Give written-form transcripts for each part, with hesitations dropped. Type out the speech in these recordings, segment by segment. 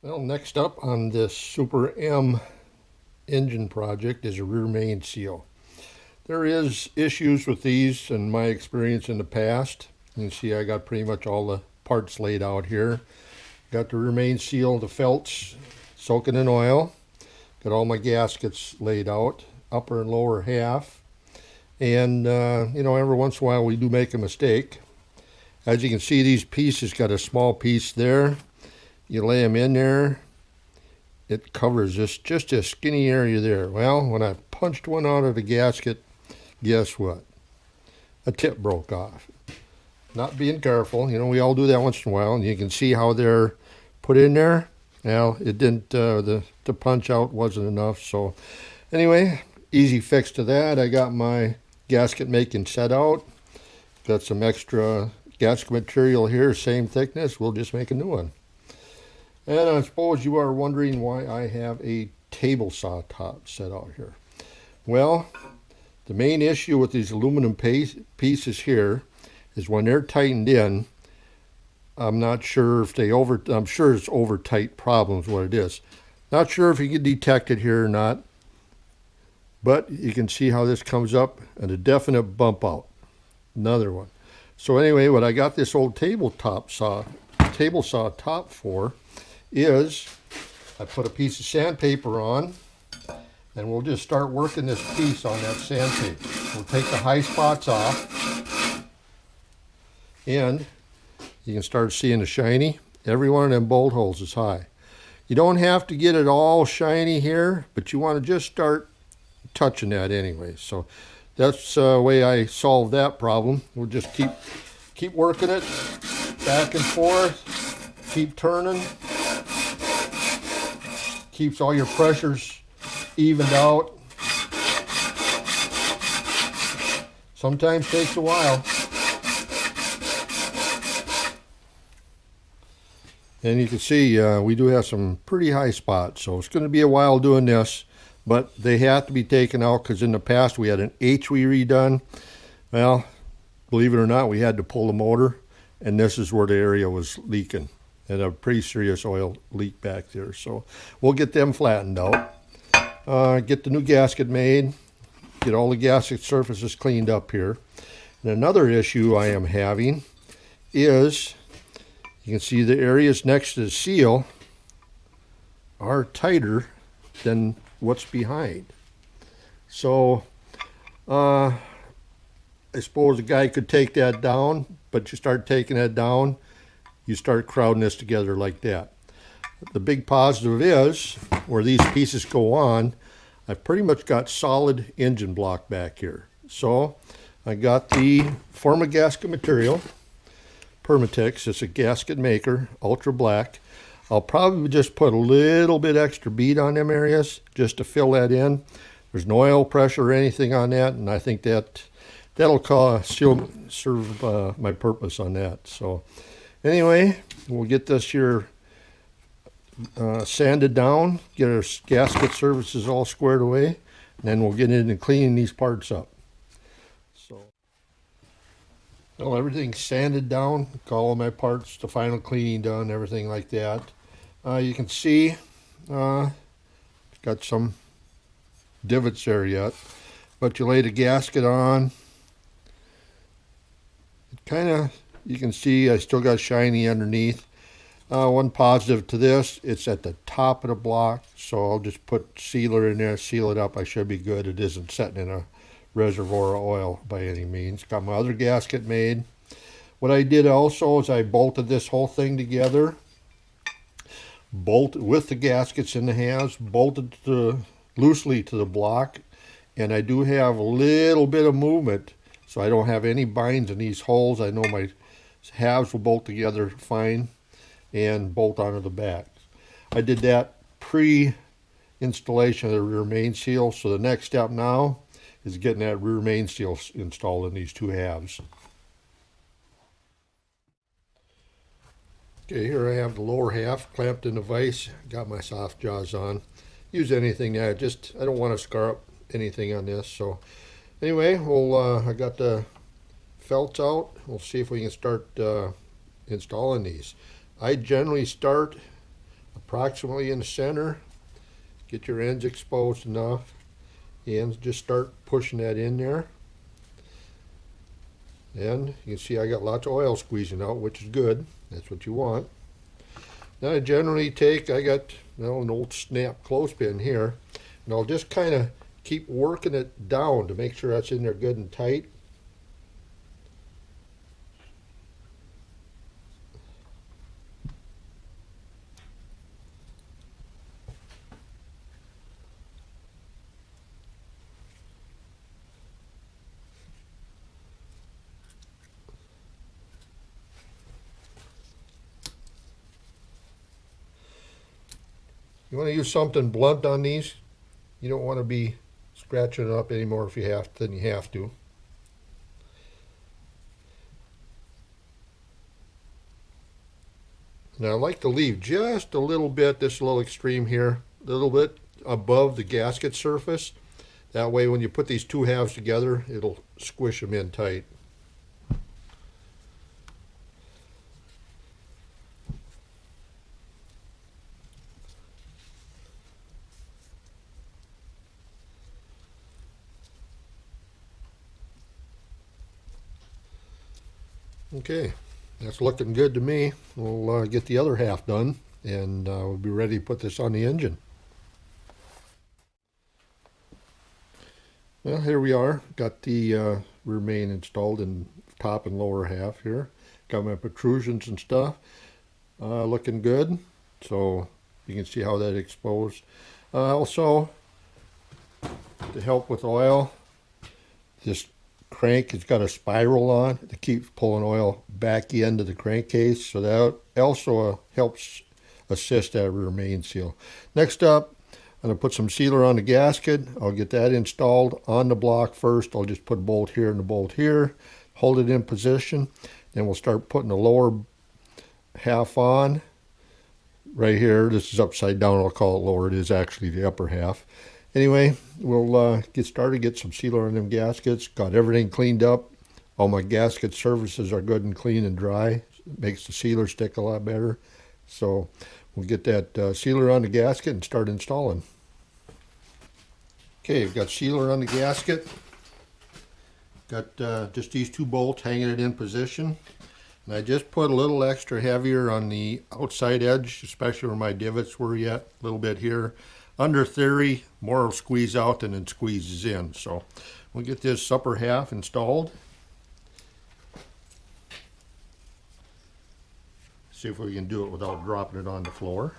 Well, next up on this Super M engine project is a rear main seal. There is issues with these in my experience in the past. You can see I got pretty much all the parts laid out here. Got the rear main seal, the felts soaking in oil. Got all my gaskets laid out, upper and lower half. And, every once in a while we do make a mistake. As you can see, these pieces got a small piece there. You lay them in there, it covers just a skinny area there. Well, when I punched one out of the gasket, guess what? A tip broke off. Not being careful, we all do that once in a while, and you can see how they're put in there. Well, it didn't, the punch out wasn't enough, so anyway, easy fix to that. I got my gasket making set out. Got some extra gasket material here, same thickness. We'll just make a new one. And I suppose you are wondering why I have a table saw top set out here. Well, the main issue with these aluminum pieces here is when they're tightened in, I'm not sure if I'm sure it's over tight problems what it is. Not sure if you can detect it here or not, but you can see how this comes up and a definite bump out. Another one. So anyway, what I got this old table saw top for is I put a piece of sandpaper on, and we'll just start working this piece on that sandpaper. We'll take the high spots off, and you can start seeing the shiny. Every one of them bolt holes is high. You don't have to get it all shiny here, but you want to just start touching that anyway. So that's the way I solved that problem. We'll just keep working it back and forth, keep turning. Keeps all your pressures evened out. Sometimes takes a while. And you can see we do have some pretty high spots, so it's going to be a while doing this, but they have to be taken out because in the past we had an H we redone. Well, believe it or not, we had to pull the motor, and this is where the area was leaking. And a pretty serious oil leak back there. So we'll get them flattened out. Get the new gasket made. Get all the gasket surfaces cleaned up here. And another issue I am having is, you can see the areas next to the seal are tighter than what's behind. So I suppose a guy could take that down, but you start taking that down, you start crowding this together like that. The big positive is, where these pieces go on, I've pretty much got solid engine block back here. So I got the Forma gasket material, Permatex. It's a gasket maker, ultra black. I'll probably just put a little bit extra bead on them areas just to fill that in. There's no oil pressure or anything on that, and I think that'll serve my purpose on that. So anyway, we'll get this here sanded down, get our gasket surfaces all squared away, and then we'll get into cleaning these parts up. So, well, everything's sanded down, got all my parts, the final cleaning done, everything like that. You can see got some divots there yet, but you lay the gasket on. It kind of, you can see I still got shiny underneath. One positive to this, it's at the top of the block, so I'll just put sealer in there, seal it up. I should be good. It isn't sitting in a reservoir of oil by any means. Got my other gasket made. What I did also is I bolted this whole thing together, bolted with the gaskets in the halves, bolted loosely to the block, and I do have a little bit of movement, so I don't have any binds in these holes. I know my halves will bolt together fine and bolt onto the back. I did that pre-installation of the rear main seal, so the next step now is getting that rear main seal installed in these two halves. Okay, here I have the lower half clamped in the vise, got my soft jaws on. Use anything I don't want to scar up anything on this. So anyway, I got the felts out. We'll see if we can start installing these. I generally start approximately in the center. Get your ends exposed enough and just start pushing that in there. And you can see I got lots of oil squeezing out, which is good. That's what you want. Now I generally I got an old snap clothespin here, and I'll just kind of keep working it down to make sure that's in there good and tight. You want to use something blunt on these. You don't want to be scratching it up anymore if you have to, then you have to. Now I like to leave just a little bit, this little extreme here, a little bit above the gasket surface. That way when you put these two halves together, it'll squish them in tight. Okay, that's looking good to me. We'll get the other half done, and we'll be ready to put this on the engine. Well, here we are. Got the rear main installed in top and lower half here. Got my protrusions and stuff. Looking good. So you can see how that exposed. Also, to help with oil, this crank has got a spiral on to keep pulling oil back into the crankcase, so that also helps assist that rear main seal. Next up, I'm going to put some sealer on the gasket. I'll get that installed on the block first. I'll just put a bolt here and a bolt here, hold it in position, then we'll start putting the lower half on right here. This is upside down, I'll call it lower. It is actually the upper half. Anyway, we'll get started, get some sealer on them gaskets. Got everything cleaned up. All my gasket surfaces are good and clean and dry. It makes the sealer stick a lot better. So we'll get that sealer on the gasket and start installing. Okay, we've got sealer on the gasket. Got just these two bolts hanging it in position. And I just put a little extra heavier on the outside edge, especially where my divots were yet, a little bit here. Under theory, more will squeeze out than it squeezes in. So we'll get this upper half installed. See if we can do it without dropping it on the floor.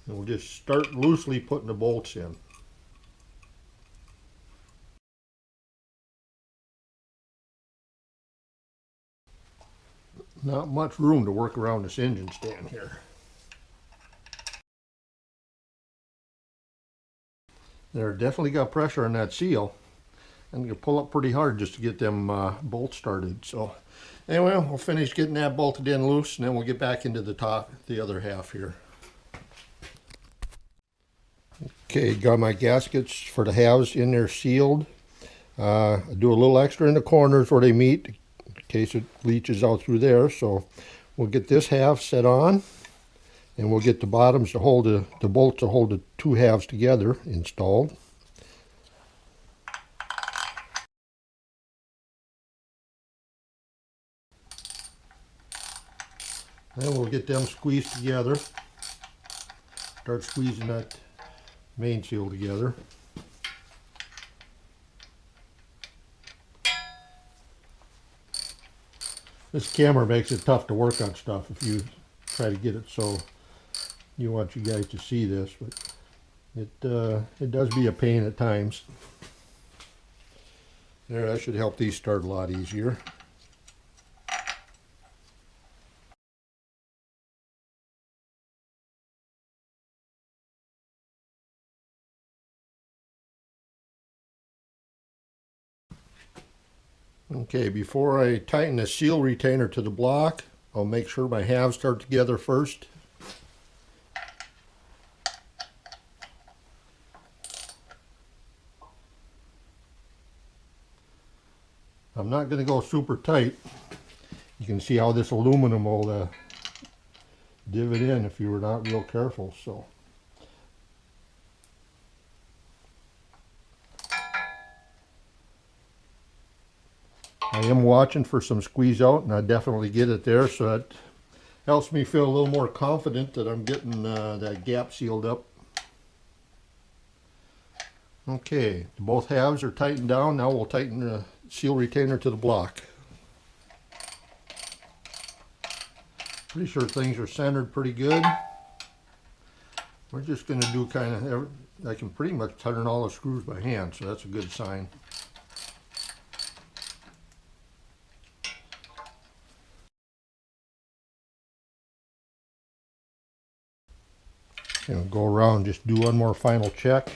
And we'll just start loosely putting the bolts in. Not much room to work around this engine stand here. There definitely got pressure on that seal. And you pull up pretty hard just to get them bolts started. So anyway, we'll finish getting that bolted in loose, and then we'll get back into the other half here. Okay, got my gaskets for the halves in there sealed. I do a little extra in the corners where they meet, in case it leaches out through there. So we'll get this half set on, and we'll get the bottoms to hold the bolts to hold the two halves together installed. Then we'll get them squeezed together. Start squeezing that main seal together. This camera makes it tough to work on stuff if you try to get it so you want you guys to see this, but it does be a pain at times. There, that should help these start a lot easier. Okay, before I tighten the seal retainer to the block, I'll make sure my halves start together first. I'm not going to go super tight. You can see how this aluminum will divot in if you were not real careful. So I am watching for some squeeze out, and I definitely get it there, so that helps me feel a little more confident that I'm getting that gap sealed up. Okay, both halves are tightened down. Now we'll tighten the seal retainer to the block. Pretty sure things are centered pretty good. We're just going to do kind of, I can pretty much turn all the screws by hand, so that's a good sign. And go around, just do one more final check.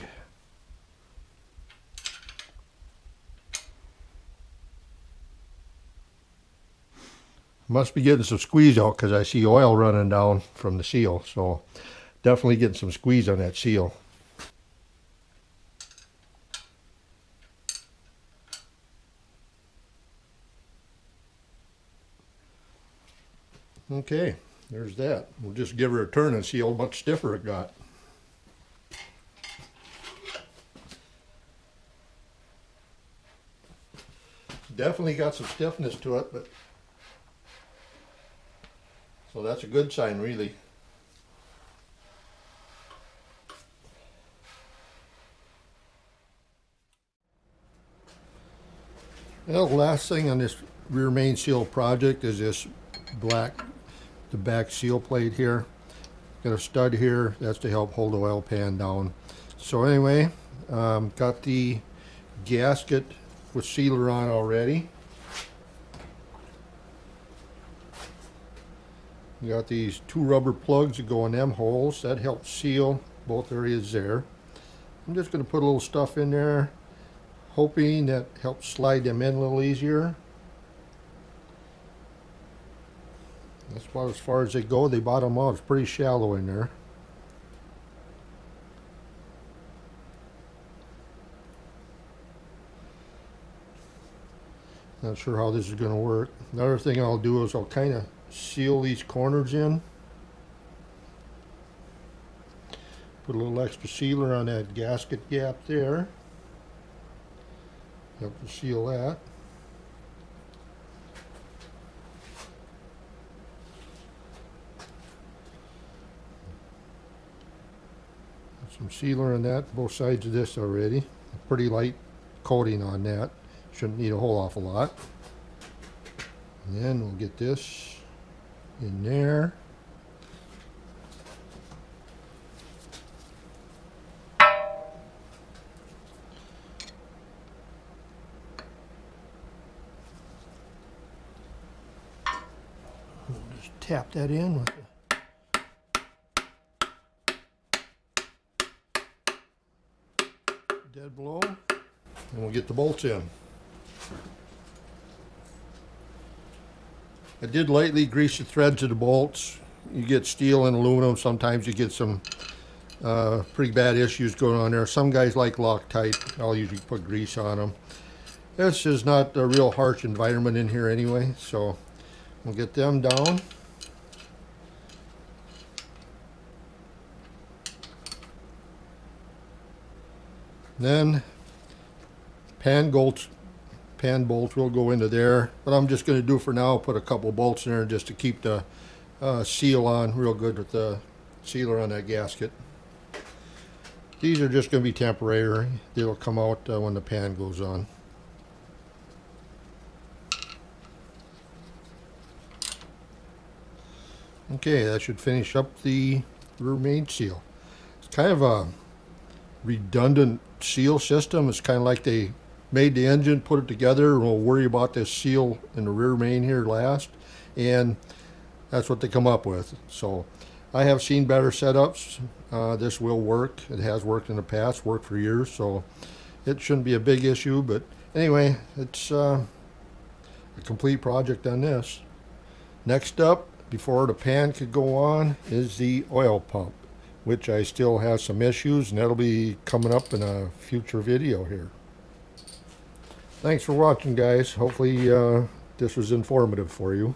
Must be getting some squeeze out because I see oil running down from the seal, so definitely getting some squeeze on that seal. Okay, there's that. We'll just give her a turn and see how much stiffer it got. Definitely got some stiffness to it, but so that's a good sign, really. Well, the last thing on this rear main seal project is this black, the back seal plate here. Got a stud here, that's to help hold the oil pan down. So anyway, got the gasket with sealer on already. You got these 2 rubber plugs that go in them holes. That helps seal both areas there. I'm just going to put a little stuff in there, hoping that helps slide them in a little easier. That's about as far as they go. They bottom out. It's pretty shallow in there. Not sure how this is going to work. Another thing I'll do is I'll kind of seal these corners in. Put a little extra sealer on that gasket gap there. Help to seal that. Put some sealer on that, both sides of this already. A pretty light coating on that. Shouldn't need a whole awful lot. And then we'll get this in there. We'll just tap that in with the dead blow, and we'll get the bolts in. I did lightly grease the threads of the bolts. You get steel and aluminum, sometimes you get some pretty bad issues going on there. Some guys like Loctite. I'll usually put grease on them. This is not a real harsh environment in here anyway, so we'll get them down. Then pan bolts will go into there, but I'm just going to do for now, put a couple bolts in there just to keep the seal on real good with the sealer on that gasket. These are just going to be temporary. They'll come out when the pan goes on. Okay, that should finish up the rear main seal. It's kind of a redundant seal system. It's kind of like they made the engine, put it together, and we'll worry about this seal in the rear main here last, and that's what they come up with. So I have seen better setups. This will work. It has worked in the past, worked for years, so it shouldn't be a big issue. But anyway, it's a complete project on this. Next up, before the pan could go on, is the oil pump, which I still have some issues, and that'll be coming up in a future video here. Thanks for watching, guys. Hopefully this was informative for you.